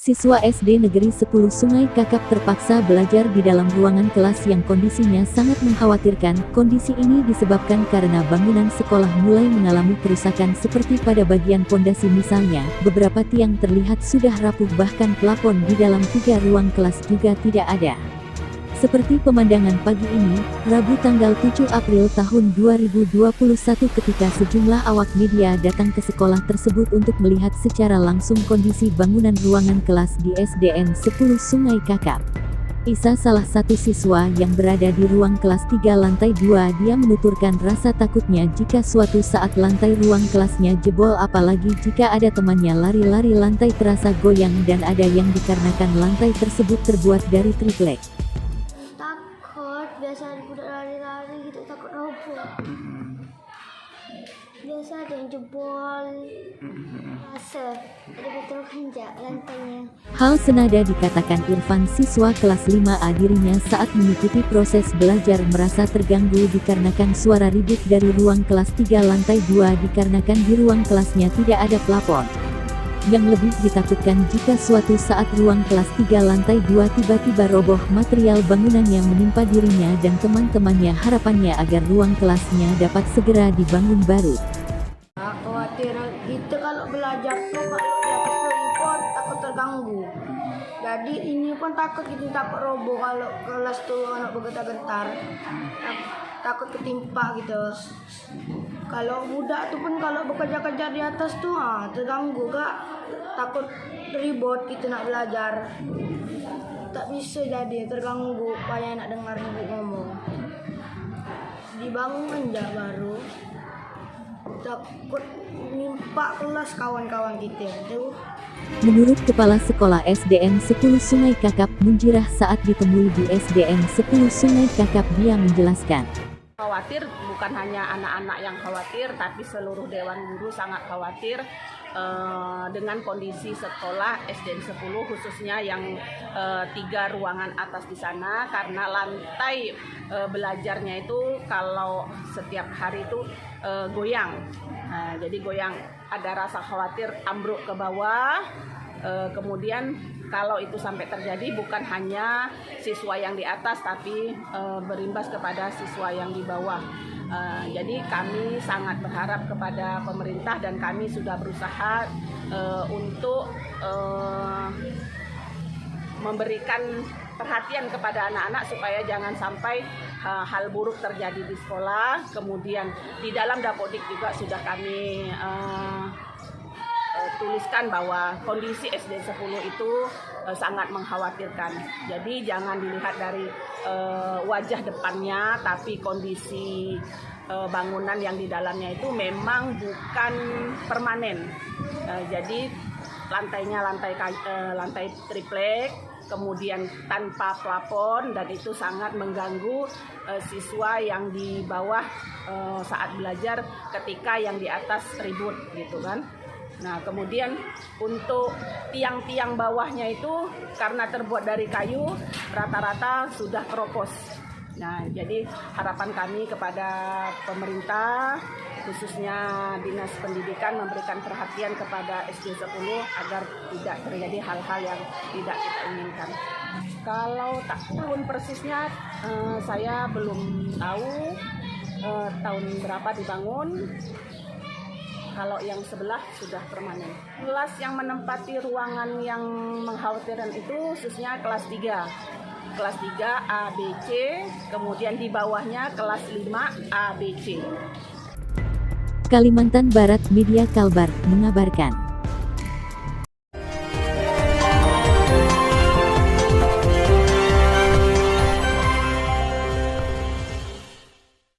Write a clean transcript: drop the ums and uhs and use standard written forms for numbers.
Siswa SD Negeri 10 Sungai Kakap terpaksa belajar di dalam ruangan kelas yang kondisinya sangat mengkhawatirkan. Kondisi ini disebabkan karena bangunan sekolah mulai mengalami kerusakan seperti pada bagian pondasi misalnya, beberapa tiang terlihat sudah rapuh bahkan plafon di dalam 3 ruang kelas juga tidak ada. Seperti pemandangan pagi ini, Rabu tanggal 7 April tahun 2021 ketika sejumlah awak media datang ke sekolah tersebut untuk melihat secara langsung kondisi bangunan ruangan kelas di SDN 10 Sungai Kakap. Isa, salah satu siswa yang berada di ruang kelas 3 lantai 2, dia menuturkan rasa takutnya jika suatu saat lantai ruang kelasnya jebol, apalagi jika ada temannya lari-lari, lantai terasa goyang dan ada yang dikarenakan lantai tersebut terbuat dari triplek. Biasa budak lari-lari gitu, takut roboh. Biasa ada yang jebol, rasa ada betul kanjak lantainya. Hal senada dikatakan Irfan, siswa kelas 5A. Dirinya saat mengikuti proses belajar merasa terganggu dikarenakan suara ribut dari ruang kelas 3 lantai 2 dikarenakan di ruang kelasnya tidak ada plafon. Yang lebih ditakutkan jika suatu saat ruang kelas 3 lantai 2 tiba-tiba roboh material bangunan yang menimpa dirinya dan teman-temannya. Harapannya agar ruang kelasnya dapat segera dibangun baru. Khawatir kita kalau belajar tuh kalau di atas telepon takut terganggu. Jadi ini pun takut gitu, takut roboh kalau kelas tuh anak bergetar-getar. Takut ketimpa gitu. Kalau budak tuh pun kalau bekerja-kerja di atas tuh terganggu kak, takut ribut kita nak belajar, tak bisa jadi terganggu, payah nak dengar ibu ngomong. Dibangun aja baru, takut nimpa kelas kawan-kawan kita tuh. Menurut Kepala Sekolah SDN 10 Sungai Kakap, Munjirah, saat ditemui di SDN 10 Sungai Kakap, dia menjelaskan. Khawatir, bukan hanya anak-anak yang khawatir, tapi seluruh Dewan Guru sangat khawatir dengan kondisi sekolah SDN 10, khususnya yang 3 ruangan atas di sana, karena lantai belajarnya itu kalau setiap hari itu goyang. Jadi goyang, ada rasa khawatir ambruk ke bawah. Kemudian kalau itu sampai terjadi, bukan hanya siswa yang di atas tapi berimbas kepada siswa yang di bawah. Jadi kami sangat berharap kepada pemerintah dan kami sudah berusaha untuk memberikan perhatian kepada anak-anak supaya jangan sampai hal buruk terjadi di sekolah. Kemudian di dalam Dapodik juga sudah kami tuliskan bahwa kondisi SD 10 itu sangat mengkhawatirkan. Jadi jangan dilihat dari wajah depannya, tapi kondisi bangunan yang di dalamnya itu memang bukan permanen. Jadi lantainya lantai triplek, kemudian tanpa plafon, dan itu sangat mengganggu siswa yang di bawah saat belajar ketika yang di atas ribut gitu kan. Nah, kemudian untuk tiang-tiang bawahnya itu karena terbuat dari kayu, rata-rata sudah keropos. Nah, jadi harapan kami kepada pemerintah, khususnya Dinas Pendidikan, memberikan perhatian kepada SD 10 agar tidak terjadi hal-hal yang tidak kita inginkan. Kalau tahun persisnya saya belum tahu tahun berapa dibangun. Kalau yang sebelah sudah permanen. Kelas yang menempati ruangan yang mengkhawatirkan itu khususnya kelas 3. Kelas 3 A, B, C, kemudian di bawahnya kelas 5 A, B, C. Kalimantan Barat Media Kalbar mengabarkan.